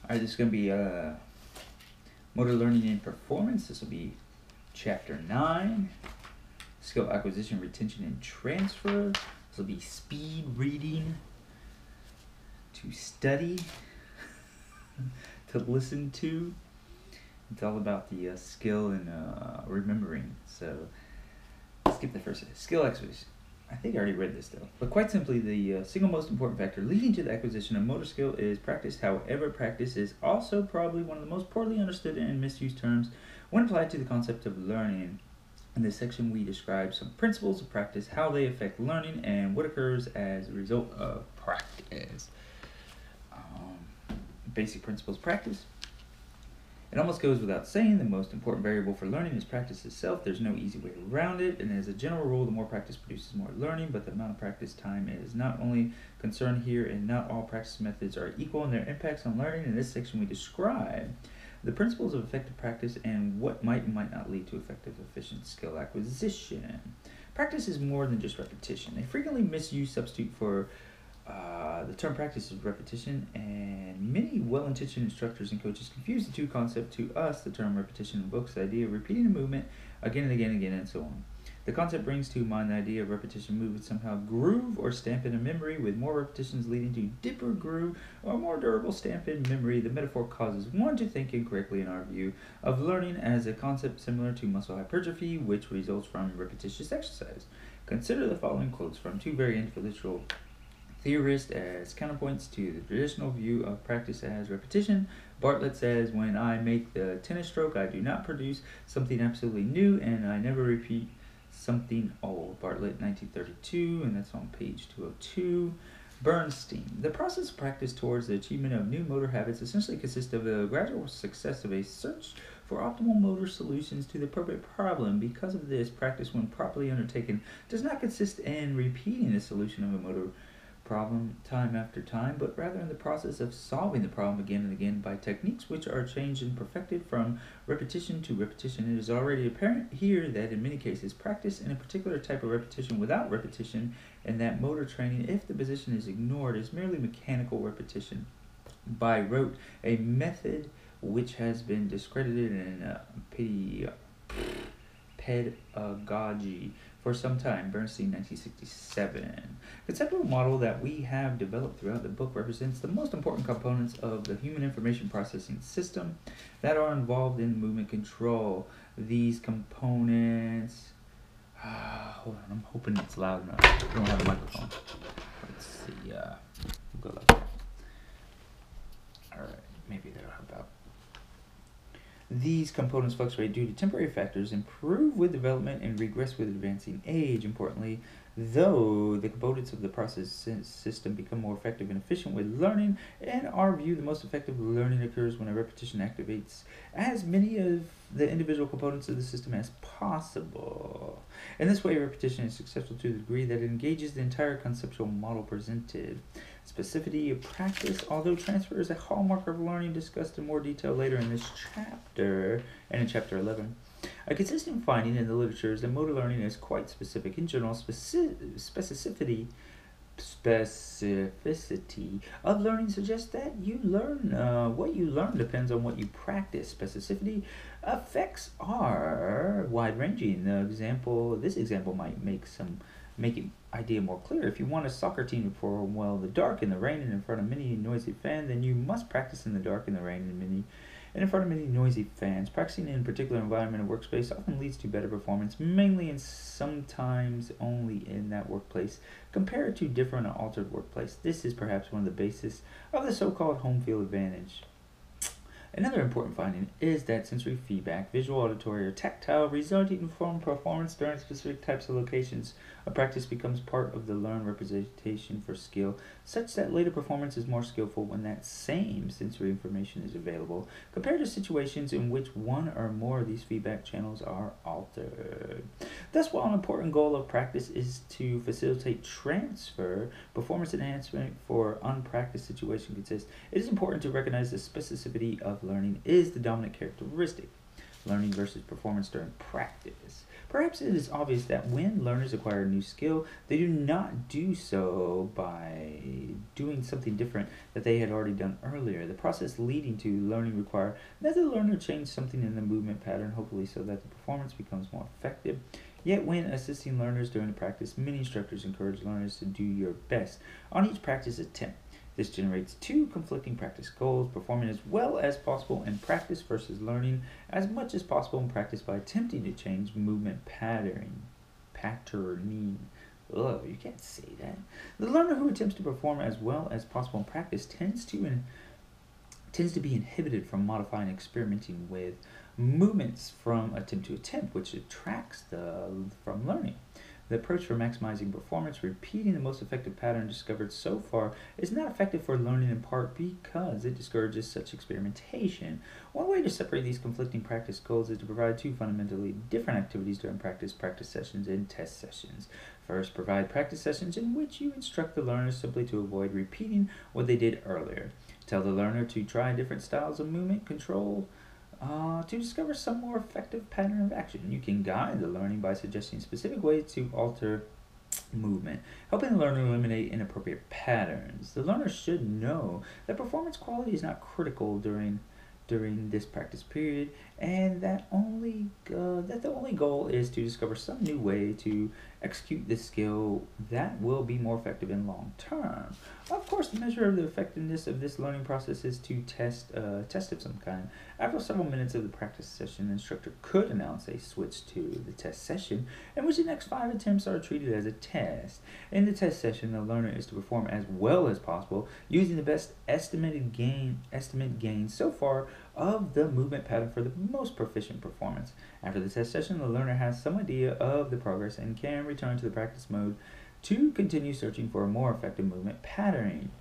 Alright, this is going to be motor learning and performance. This will be chapter 9, skill acquisition, retention, and transfer. This will be speed reading, to study, to listen to. It's all about the skill and remembering. So let's skip the first skill acquisition. I think I already read this though. But quite simply, the single most important factor leading to the acquisition of motor skill is practice. However, practice is also probably one of the most poorly understood and misused terms when applied to the concept of learning. In this section, we describe some principles of practice, how they affect learning, and what occurs as a result of practice. Basic principles of practice. It almost goes without saying, the most important variable for learning is practice itself. There's no easy way around it, and as a general rule, the more practice produces more learning, but the amount of practice time is not only concerned here, and not all practice methods are equal in their impacts on learning. In this section, we describe the principles of effective practice and what might and might not lead to effective, efficient skill acquisition. Practice is more than just repetition. A frequently misused substitute for the term practice is repetition, and many well-intentioned instructors and coaches confuse the two concepts. To us, the term repetition invokes the idea of repeating a movement again and again and again and so on. The concept brings to mind the idea of repetition movement somehow groove or stamp in a memory, with more repetitions leading to deeper groove or more durable stamp in memory. The metaphor causes one to think incorrectly in our view of learning as a concept similar to muscle hypertrophy, which results from repetitious exercise. Consider the following quotes from two very influential theorists as counterpoints to the traditional view of practice as repetition. Bartlett says, "When I make the tennis stroke, I do not produce something absolutely new, and I never repeat something old." Bartlett, 1932, and that's on page 202. Bernstein. The process of practice towards the achievement of new motor habits essentially consists of the gradual success of a search for optimal motor solutions to the appropriate problem. Because of this, practice, when properly undertaken, does not consist in repeating the solution of a motor problem time after time, but rather in the process of solving the problem again and again by techniques which are changed and perfected from repetition to repetition. It is already apparent here that in many cases practice in a particular type of repetition without repetition, and that motor training, if the position is ignored, is merely mechanical repetition by rote, a method which has been discredited in pedagogy for some time. Bernstein, 1967. Conceptual model that we have developed throughout the book represents the most important components of the human information processing system that are involved in movement control. These components, hold on, I'm hoping it's loud enough. I don't have a microphone. Let's see, we'll go like that. Alright, maybe that'll help out. These components fluctuate due to temporary factors, improve with development, and regress with advancing age. Importantly, though, the components of the process system become more effective and efficient with learning. In our view, the most effective learning occurs when a repetition activates as many of the individual components of the system as possible. In this way, repetition is successful to the degree that it engages the entire conceptual model presented. Specificity of practice, although transfer is a hallmark of learning, discussed in more detail later in this chapter and in chapter 11. A consistent finding in the literature is that motor learning is quite specific. In general, specificity of learning suggests that you learn what you learn depends on what you practice. Specificity effects are wide-ranging. This example might make it idea more clear. If you want a soccer team to perform well in the dark, in the rain, and in front of many noisy fans, then you must practice in the dark, in the rain, and in front of many noisy fans. Practicing in a particular environment or workspace often leads to better performance, mainly and sometimes only in that workplace, compared to different or altered workplace. This is perhaps one of the bases of the so-called home field advantage. Another important finding is that sensory feedback, visual, auditory, or tactile, resulting from performance during specific types of locations of practice becomes part of the learned representation for skill, such that later performance is more skillful when that same sensory information is available, compared to situations in which one or more of these feedback channels are altered. Thus, while an important goal of practice is to facilitate transfer, performance enhancement for unpracticed situation consists. It is important to recognize the specificity of learning is the dominant characteristic. learning versus performance during practice. Perhaps it is obvious that when learners acquire a new skill, they do not do so by doing something different that they had already done earlier. The process leading to learning requires that the learner change something in the movement pattern, hopefully so that the performance becomes more effective. Yet when assisting learners during the practice, many instructors encourage learners to do your best on each practice attempt. This generates two conflicting practice goals: performing as well as possible in practice versus learning as much as possible in practice by attempting to change movement patterning. Ugh, you can't say that. The learner who attempts to perform as well as possible in practice tends to be inhibited from modifying and experimenting with movements from attempt to attempt, which detracts from learning. The approach for maximizing performance, repeating the most effective pattern discovered so far, is not effective for learning in part because it discourages such experimentation. One way to separate these conflicting practice goals is to provide two fundamentally different activities during practice sessions and test sessions. First, provide practice sessions in which you instruct the learners simply to avoid repeating what they did earlier. Tell the learner to try different styles of movement control to discover some more effective pattern of action. You can guide the learning by suggesting specific ways to alter movement, helping the learner eliminate inappropriate patterns. The learner should know that performance quality is not critical during this practice period, and that the only goal is to discover some new way to execute this skill that will be more effective in long term. Of course, the measure of the effectiveness of this learning process is to test of some kind. After several minutes of the practice session, the instructor could announce a switch to the test session, in which the next 5 attempts are treated as a test. In the test session, the learner is to perform as well as possible, using the best estimate gain so far of the movement pattern for the most proficient performance. After the test session, the learner has some idea of the progress and can return to the practice mode to continue searching for a more effective movement pattern.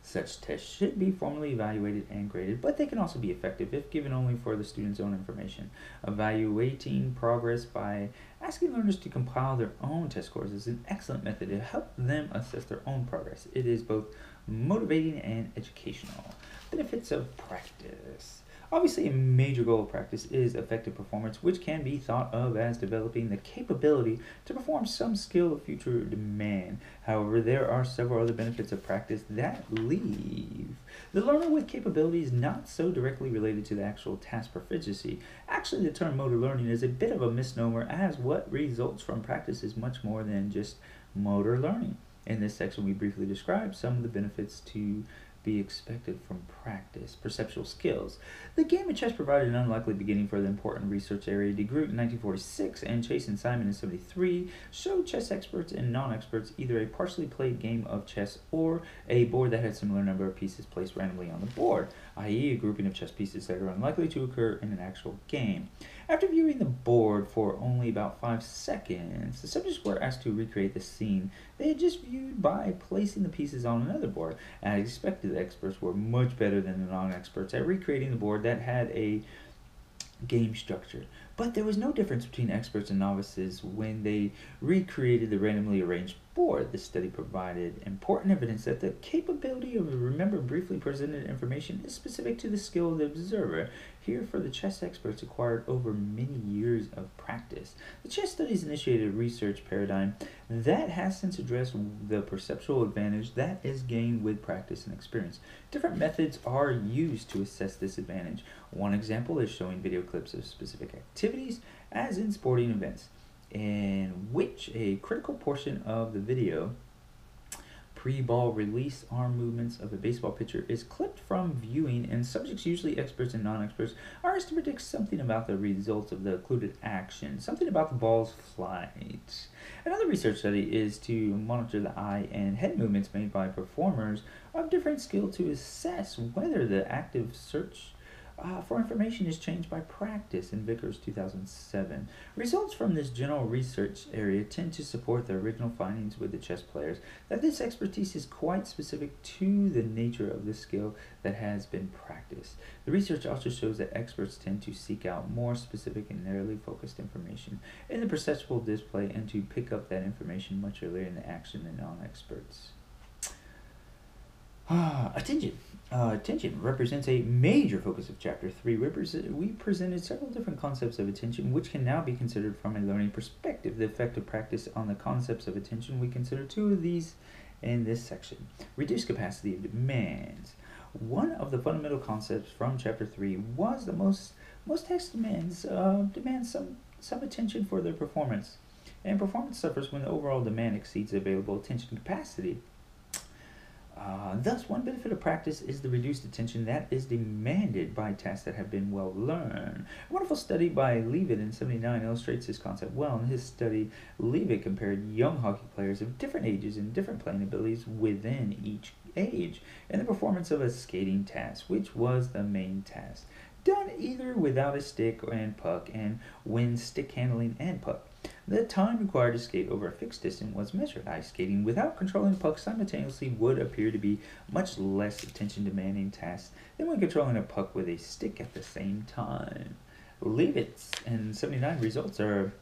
Such tests should be formally evaluated and graded, but they can also be effective if given only for the student's own information. Evaluating progress by asking learners to compile their own test scores is an excellent method to help them assess their own progress. It is both motivating and educational. Benefits of practice. Obviously, a major goal of practice is effective performance, which can be thought of as developing the capability to perform some skill of future demand. However, there are several other benefits of practice that leave the learner with capabilities not so directly related to the actual task proficiency. Actually, the term motor learning is a bit of a misnomer, as what results from practice is much more than just motor learning. In this section, we briefly describe some of the benefits to be expected from practice. Perceptual skills. The game of chess provided an unlikely beginning for the important research area. De Groot in 1946 and Chase and Simon in 1973 showed chess experts and non-experts either a partially played game of chess or a board that had similar number of pieces placed randomly on the board, i.e. a grouping of chess pieces that are unlikely to occur in an actual game. After viewing the board for only about 5 seconds, the subjects were asked to recreate the scene they had just viewed by placing the pieces on another board. As expected, the experts were much better than the non-experts at recreating the board that had a game structure. But there was no difference between experts and novices when they recreated the randomly arranged board. The study provided important evidence that the capability of remembering briefly presented information is specific to the skill of the observer. Here, for the chess experts acquired over many years of practice. The chess studies initiated a research paradigm that has since addressed the perceptual advantage that is gained with practice and experience. Different methods are used to assess this advantage. One example is showing video clips of specific activities, as in sporting events, in which a critical portion of the video, pre-ball release arm movements of a baseball pitcher, is clipped from viewing, and subjects, usually experts and non-experts, are asked to predict something about the results of the occluded action, something about the ball's flight. Another research study is to monitor the eye and head movements made by performers of different skill to assess whether the active search for information is changed by practice in Vickers 2007. Results from this general research area tend to support the original findings with the chess players that this expertise is quite specific to the nature of the skill that has been practiced. The research also shows that experts tend to seek out more specific and narrowly focused information in the perceptual display and to pick up that information much earlier in the action than non-experts. Attention. Attention represents a major focus of Chapter 3. We presented several different concepts of attention, which can now be considered from a learning perspective. The effect of practice on the concepts of attention, we consider two of these in this section. Reduced capacity of demands. One of the fundamental concepts from Chapter 3 was the most text demand some attention for their performance. And performance suffers when the overall demand exceeds available attention capacity. Thus, one benefit of practice is the reduced attention that is demanded by tasks that have been well learned. A wonderful study by Leavitt in 1979 illustrates this concept well. In his study, Leavitt compared young hockey players of different ages and different playing abilities within each age and the performance of a skating task, which was the main task, done either without a stick and puck and when stick handling and puck. The time required to skate over a fixed distance was measured. Ice skating without controlling the puck simultaneously would appear to be much less attention-demanding task than when controlling a puck with a stick at the same time. Leavitt's and 79 results are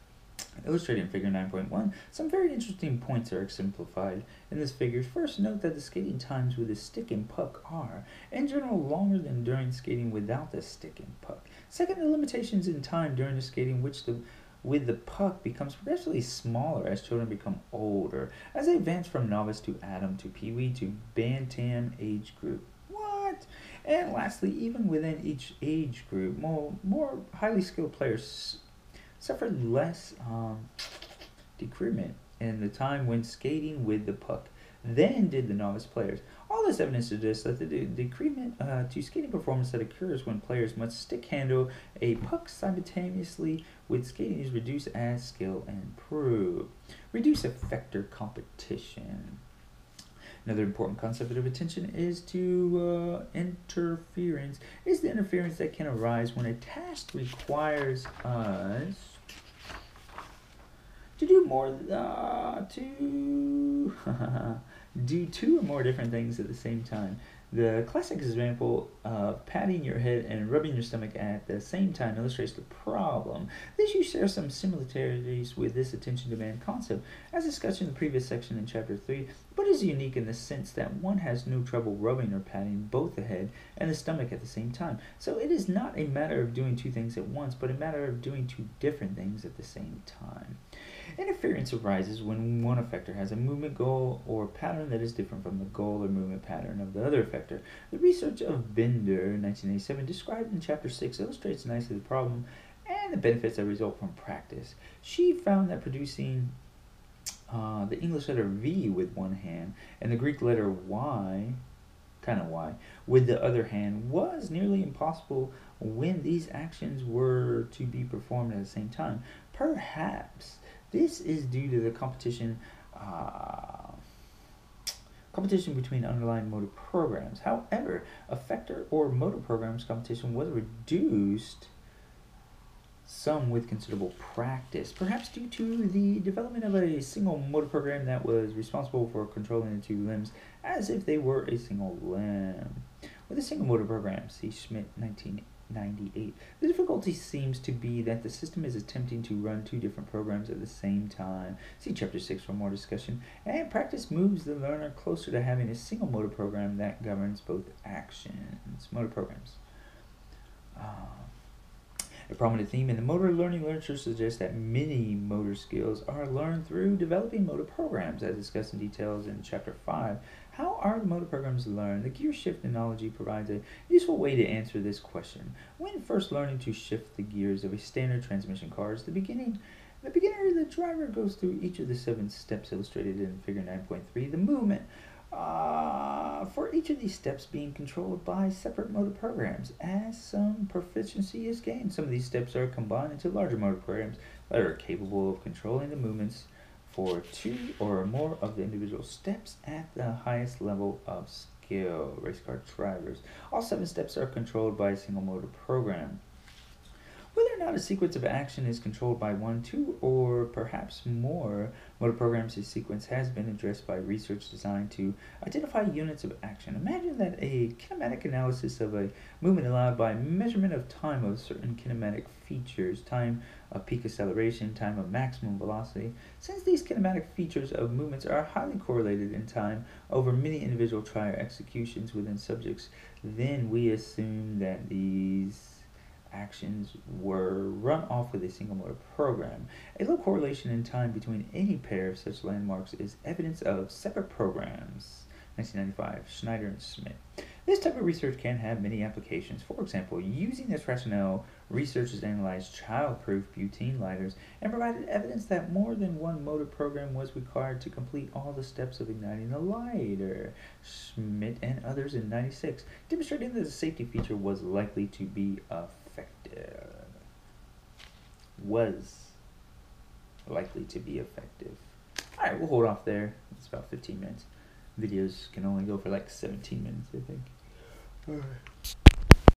illustrated in figure 9.1. Some very interesting points are exemplified in this figure. First, note that the skating times with the stick and puck are, in general, longer than during skating without the stick and puck. Second, the limitations in time during the skating with the puck becomes progressively smaller as children become older, as they advance from novice to atom to peewee to bantam age group. What? And lastly, even within each age group, more highly skilled players suffered less decrement in the time when skating with the puck than did the novice players. All this evidence suggests that the decrement to skating performance that occurs when players must stick handle a puck simultaneously with skating is reduced as skill improves. Reduce effector competition. Another important concept of attention is interference. Is the interference that can arise when a task requires us to do do two or more different things at the same time. The classic example of patting your head and rubbing your stomach at the same time illustrates the problem. This issue shares some similarities with this attention demand concept, as discussed in the previous section in Chapter 3, but is unique in the sense that one has no trouble rubbing or patting both the head and the stomach at the same time. So it is not a matter of doing two things at once, but a matter of doing two different things at the same time. Interference arises when one effector has a movement goal or pattern that is different from the goal or movement pattern of the other effector. The research of Bender in 1987 described in Chapter 6 illustrates nicely the problem and the benefits that result from practice. She found that producing the English letter V with one hand and the Greek letter Y, kind of Y, with the other hand was nearly impossible when these actions were to be performed at the same time. Perhaps this is due to the competition between underlying motor programs. However, effector or motor programs competition was reduced some with considerable practice, perhaps due to the development of a single motor program that was responsible for controlling the two limbs as if they were a single limb. With a single motor program, see Schmidt 1998, the difficulty seems to be that the system is attempting to run two different programs at the same time. See Chapter 6 for more discussion. And practice moves the learner closer to having a single motor program that governs both actions. Motor programs. A prominent theme in the motor learning literature suggests that many motor skills are learned through developing motor programs, as discussed in details in Chapter 5. How are the motor programs learned? The gear shift analogy provides a useful way to answer this question. When first learning to shift the gears of a standard transmission car, the the driver goes through each of the 7 steps illustrated in Figure 9.3. The movement for each of these steps being controlled by separate motor programs. As some proficiency is gained, some of these steps are combined into larger motor programs that are capable of controlling the movements for 2 or more of the individual steps at the highest level of skill. Race car drivers. All 7 steps are controlled by a single motor program. Whether or out a sequence of action is controlled by one, two, or perhaps more motor programs. This sequence has been addressed by research designed to identify units of action. Imagine that a kinematic analysis of a movement allowed by measurement of time of certain kinematic features, time of peak acceleration, time of maximum velocity. Since these kinematic features of movements are highly correlated in time over many individual trial executions within subjects, then we assume that these actions were run off with a single motor program. A low correlation in time between any pair of such landmarks is evidence of separate programs. 1995, Schneider and Smith. This type of research can have many applications. For example, using this rationale, researchers analyzed child-proof butane lighters and provided evidence that more than one motor program was required to complete all the steps of igniting the lighter. Schmidt and others in 96, demonstrating that the safety feature was likely to be effective. Alright, we'll hold off there. It's about 15 minutes. Videos can only go for like 17 minutes, I think. Alright.